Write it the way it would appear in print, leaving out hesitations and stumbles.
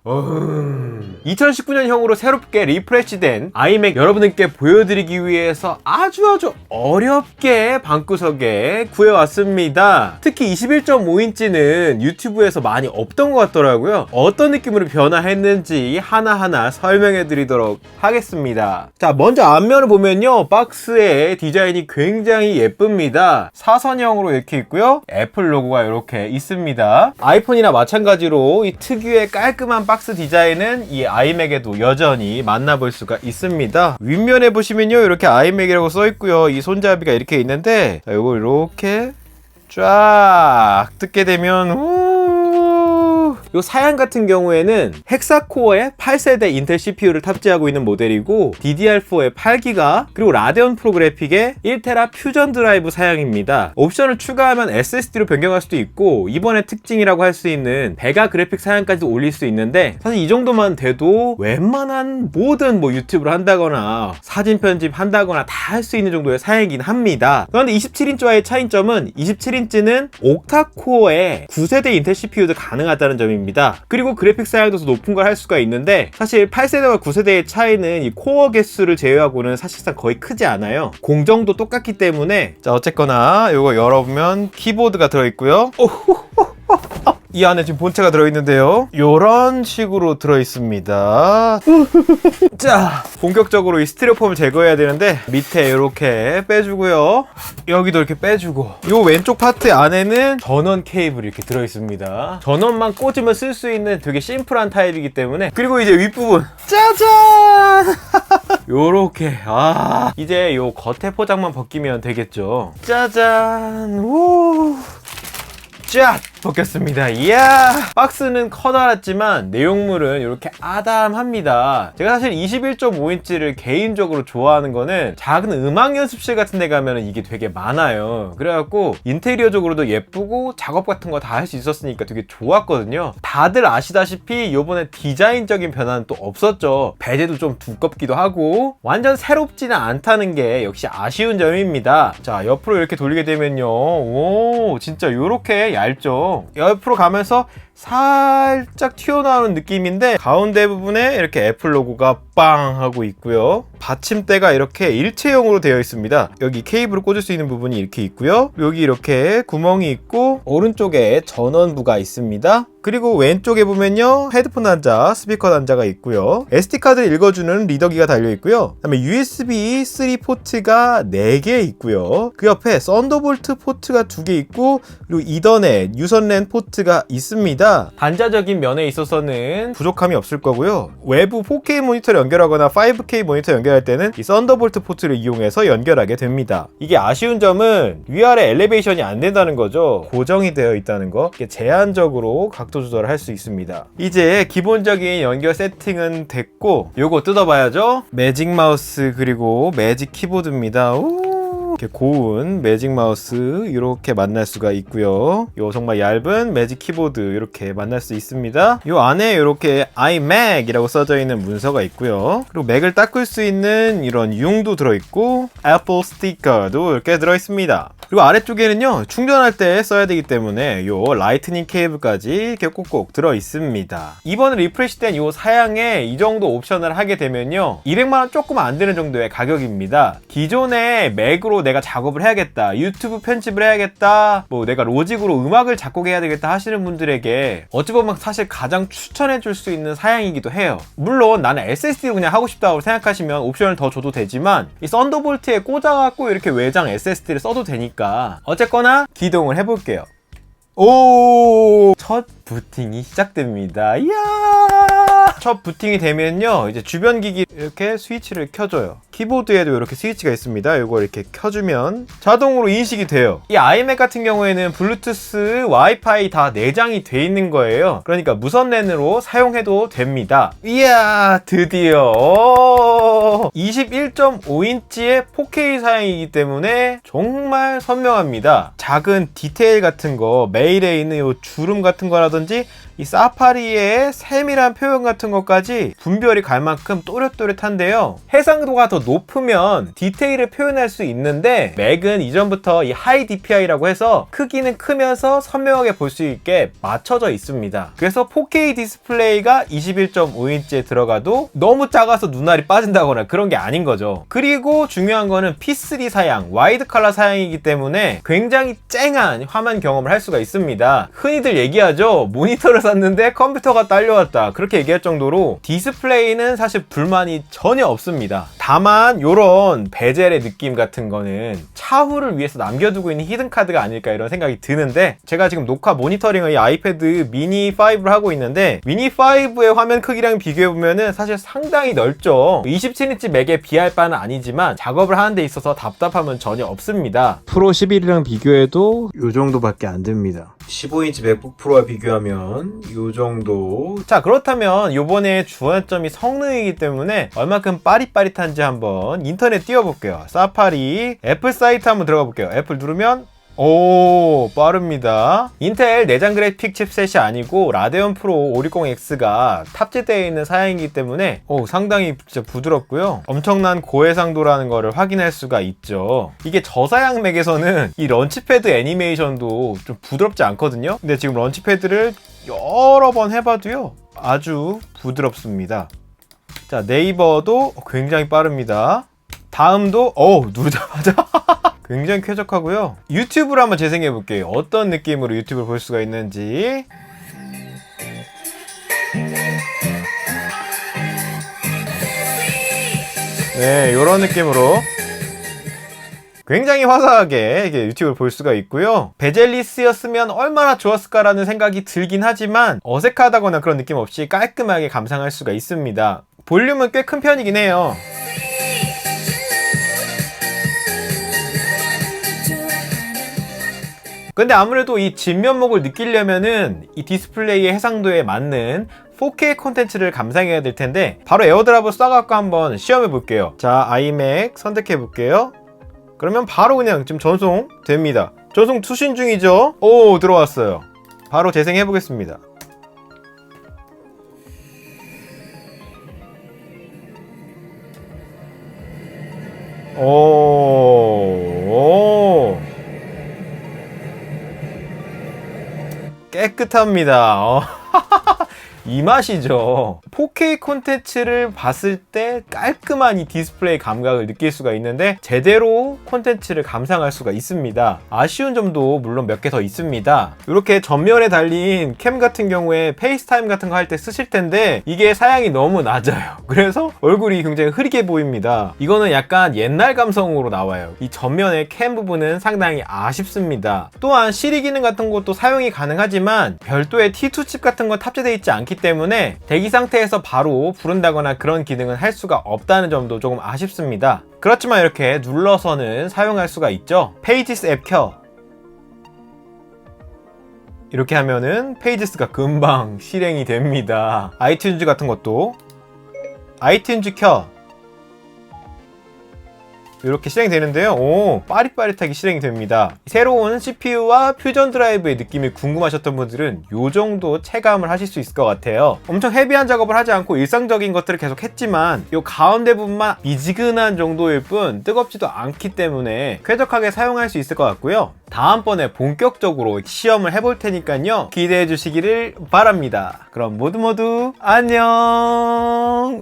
2019년형으로 새롭게 리프레시된 아이맥 여러분들께 보여드리기 위해서 아주 어렵게 방구석에 구해왔습니다. 특히 21.5인치는 유튜브에서 많이 없던 것 같더라고요. 어떤 느낌으로 변화했는지 하나하나 설명해 드리도록 하겠습니다. 자, 먼저 앞면을 보면요, 박스의 디자인이 굉장히 예쁩니다. 사선형으로 이렇게 있고요, 애플 로고가 이렇게 있습니다. 아이폰이나 마찬가지로 이 특유의 깔끔한 박스 디자인은 이 아이맥에도 여전히 만나볼 수가 있습니다. 윗면에 보시면요, 이렇게 아이맥이라고 써있고요, 이 손잡이가 이렇게 있는데, 자, 요걸 이렇게 쫙 뜯게 되면 요 사양 같은 경우에는 헥사코어의 8세대 인텔 CPU를 탑재하고 있는 모델이고, DDR4의 8기가, 그리고 라데온 프로그래픽의 1테라 퓨전 드라이브 사양입니다. 옵션을 추가하면 SSD로 변경할 수도 있고, 이번에 특징이라고 할 수 있는 배가 그래픽 사양까지 올릴 수 있는데, 사실 이 정도만 돼도 웬만한 모든 유튜브를 한다거나 사진 편집 한다거나 다 할 수 있는 정도의 사양이긴 합니다. 그런데 27인치와의 차이점은 27인치는 옥타코어의 9세대 인텔 CPU도 가능하다는 점입니다. 그리고 그래픽 사양도 더 높은 걸 할 수가 있는데, 사실 8세대와 9세대의 차이는 이 코어 개수를 제외하고는 사실상 거의 크지 않아요. 공정도 똑같기 때문에. 자, 어쨌거나 요거 열어보면 키보드가 들어있고요. 이 안에 지금 본체가 들어있는데요, 요런 식으로 들어있습니다. 자, 본격적으로 이 스티로폼을 제거해야 되는데, 밑에 이렇게 빼주고요, 여기도 이렇게 빼주고, 요 왼쪽 파트 안에는 전원 케이블이 이렇게 들어있습니다. 전원만 꽂으면 쓸 수 있는 되게 심플한 타입이기 때문에. 그리고 이제 윗부분, 짜잔! 요렇게, 이제 요 겉에 포장만 벗기면 되겠죠. 짜잔! 오! 쫙 벗겼습니다. 이야, 박스는 커다랗지만 내용물은 이렇게 아담합니다. 제가 사실 21.5인치를 개인적으로 좋아하는 거는 작은 음악 연습실 같은 데 가면 이게 되게 많아요. 그래갖고 인테리어적으로도 예쁘고 작업 같은 거 다 할 수 있었으니까 되게 좋았거든요. 다들 아시다시피 요번에 디자인적인 변화는 또 없었죠. 베젤도 좀 두껍기도 하고 완전 새롭지는 않다는 게 역시 아쉬운 점입니다. 자, 옆으로 이렇게 돌리게 되면요, 오, 진짜 요렇게 얇죠. 옆으로 가면서 살짝 튀어나오는 느낌인데, 가운데 부분에 이렇게 애플 로고가 빵 하고 있고요, 받침대가 이렇게 일체형으로 되어 있습니다. 여기 케이블을 꽂을 수 있는 부분이 이렇게 있고요, 여기 이렇게 구멍이 있고, 오른쪽에 전원부가 있습니다. 그리고 왼쪽에 보면요, 헤드폰 단자, 스피커 단자가 있고요, SD카드를 읽어주는 리더기가 달려있고요, 그 다음에 USB 3 포트가 4개 있고요, 그 옆에 썬더볼트 포트가 2개 있고, 그리고 이더넷 유선랜 포트가 있습니다. 단자적인 면에 있어서는 부족함이 없을 거고요, 외부 4K 모니터를 연결하거나 5K 모니터 연결할 때는 이 썬더볼트 포트를 이용해서 연결하게 됩니다. 이게 아쉬운 점은 위아래 엘리베이션이 안 된다는 거죠. 고정이 되어 있다는 거, 이게 제한적으로 각도 조절을 할 수 있습니다. 이제 기본적인 연결 세팅은 됐고, 요거 뜯어봐야죠. 매직 마우스 그리고 매직 키보드입니다. 이렇게 고운 매직 마우스 이렇게 만날 수가 있고요, 요 정말 얇은 매직 키보드 이렇게 만날 수 있습니다. 요 안에 이렇게 iMac 이라고 써져 있는 문서가 있고요, 그리고 맥을 닦을 수 있는 이런 융도 들어있고, 애플 스티커도 이렇게 들어있습니다. 그리고 아래쪽에는요, 충전할 때 써야 되기 때문에 요 라이트닝 케이블까지 이렇게 꼭꼭 들어있습니다. 이번에 리프레시된 요 사양에 이 정도 옵션을 하게 되면요, 200만원 조금 안 되는 정도의 가격입니다. 기존의 맥으로 내가 작업을 해야겠다, 유튜브 편집을 해야겠다, 내가 로직으로 음악을 작곡해야 되겠다 하시는 분들에게 어찌 보면 사실 가장 추천해 줄 수 있는 사양이기도 해요. 물론 나는 SSD로 그냥 하고 싶다고 생각하시면 옵션을 더 줘도 되지만, 이 썬더볼트에 꽂아갖고 이렇게 외장 SSD를 써도 되니까. 어쨌거나 기동을 해볼게요. 오, 첫 부팅이 시작됩니다. 이야, 첫 부팅이 되면요, 이제 주변 기기 이렇게 스위치를 켜줘요. 키보드에도 이렇게 스위치가 있습니다. 이걸 이렇게 켜주면 자동으로 인식이 돼요. 이 아이맥 같은 경우에는 블루투스, 와이파이 다 내장이 돼 있는 거예요. 그러니까 무선 랜으로 사용해도 됩니다. 이야, 드디어 21.5인치의 4K 사양이기 때문에 정말 선명합니다. 작은 디테일 같은 거, 메일에 있는 이 주름 같은 거라든지 이 사파리의 세밀한 표현 같은 것까지 분별이 갈 만큼 또렷또렷 또렷또렷한데요. 해상도가 더 높으면 디테일을 표현할 수 있는데 맥은 이전부터 이 하이 DPI라고 해서 크기는 크면서 선명하게 볼 수 있게 맞춰져 있습니다. 그래서 4K 디스플레이가 21.5인치에 들어가도 너무 작아서 눈알이 빠진다거나 그런 게 아닌 거죠. 그리고 중요한 거는 P3 사양, 와이드 컬러 사양이기 때문에 굉장히 쨍한 화면 경험을 할 수가 있습니다. 흔히들 얘기하죠. 모니터를 샀는데 컴퓨터가 딸려왔다. 그렇게 얘기할 정도로 디스플레이는 사실 불만이 전혀 없습니다. 다만 이런 베젤의 느낌 같은 거는 차후를 위해서 남겨두고 있는 히든카드가 아닐까 이런 생각이 드는데, 제가 지금 녹화 모니터링을 이 아이패드 미니 5를 하고 있는데 미니 5의 화면 크기랑 비교해보면은 사실 상당히 넓죠. 27인치 맥에 비할 바는 아니지만 작업을 하는 데 있어서 답답함은 전혀 없습니다. 프로 11이랑 비교해도 이 정도밖에 안 됩니다. 15인치 맥북 프로와 비교하면 이 정도. 자, 그렇다면 요번에 주안점이 성능이기 때문에 얼마큼 빠릿빠릿한지 한번 인터넷 띄워볼게요. 사파리 애플 사이트 한번 들어가 볼게요. 애플 누르면 오, 빠릅니다. 인텔 내장 그래픽 칩셋이 아니고 라데온 프로 560X가 탑재되어 있는 사양이기 때문에 상당히 진짜 부드럽고요. 엄청난 고해상도라는 거를 확인할 수가 있죠. 이게 저사양 맥에서는 이 런치패드 애니메이션도 좀 부드럽지 않거든요. 근데 지금 런치패드를 여러 번 해봐도요, 아주 부드럽습니다. 자, 네이버도 굉장히 빠릅니다. 다음도 누르자마자 굉장히 쾌적하고요. 유튜브를 한번 재생해 볼게요. 어떤 느낌으로 유튜브를 볼 수가 있는지. 네, 이런 느낌으로 굉장히 화사하게 이게 유튜브를 볼 수가 있고요. 베젤리스였으면 얼마나 좋았을까라는 생각이 들긴 하지만 어색하다거나 그런 느낌 없이 깔끔하게 감상할 수가 있습니다. 볼륨은 꽤 큰 편이긴 해요. 근데 아무래도 이 진면목을 느끼려면은 이 디스플레이의 해상도에 맞는 4K 콘텐츠를 감상해야 될 텐데, 바로 에어드랍을 쏴갖고 한번 시험해 볼게요. 자, 아이맥 선택해 볼게요. 그러면 바로 그냥 지금 전송 됩니다. 전송 수신 중이죠? 오, 들어왔어요. 바로 재생해 보겠습니다. 오. 깨끗합니다. 이 맛이죠. 4K 콘텐츠를 봤을 때 깔끔한 이 디스플레이 감각을 느낄 수가 있는데 제대로 콘텐츠를 감상할 수가 있습니다. 아쉬운 점도 물론 몇 개 더 있습니다. 이렇게 전면에 달린 캠 같은 경우에 페이스타임 같은 거 할 때 쓰실 텐데 이게 사양이 너무 낮아요. 그래서 얼굴이 굉장히 흐리게 보입니다. 이거는 약간 옛날 감성으로 나와요. 이 전면의 캠 부분은 상당히 아쉽습니다. 또한 시리 기능 같은 것도 사용이 가능하지만 별도의 T2 칩 같은 건 탑재되어 있지 않기 때문에 대기 상태에서 바로 부른다거나 그런 기능은 할 수가 없다는 점도 조금 아쉽습니다. 그렇지만 이렇게 눌러서는 사용할 수가 있죠. 페이지스 앱 켜. 이렇게 하면은 페이지스가 금방 실행이 됩니다. 아이튠즈 같은 것도 아이튠즈 켜. 이렇게 실행되는데요. 오, 빠릿빠릿하게 실행이 됩니다. 새로운 CPU와 퓨전 드라이브의 느낌이 궁금하셨던 분들은 이 정도 체감을 하실 수 있을 것 같아요. 엄청 헤비한 작업을 하지 않고 일상적인 것들을 계속 했지만 이 가운데 부분만 미지근한 정도일 뿐 뜨겁지도 않기 때문에 쾌적하게 사용할 수 있을 것 같고요. 다음번에 본격적으로 시험을 해볼 테니까요, 기대해 주시기를 바랍니다. 그럼 모두 안녕.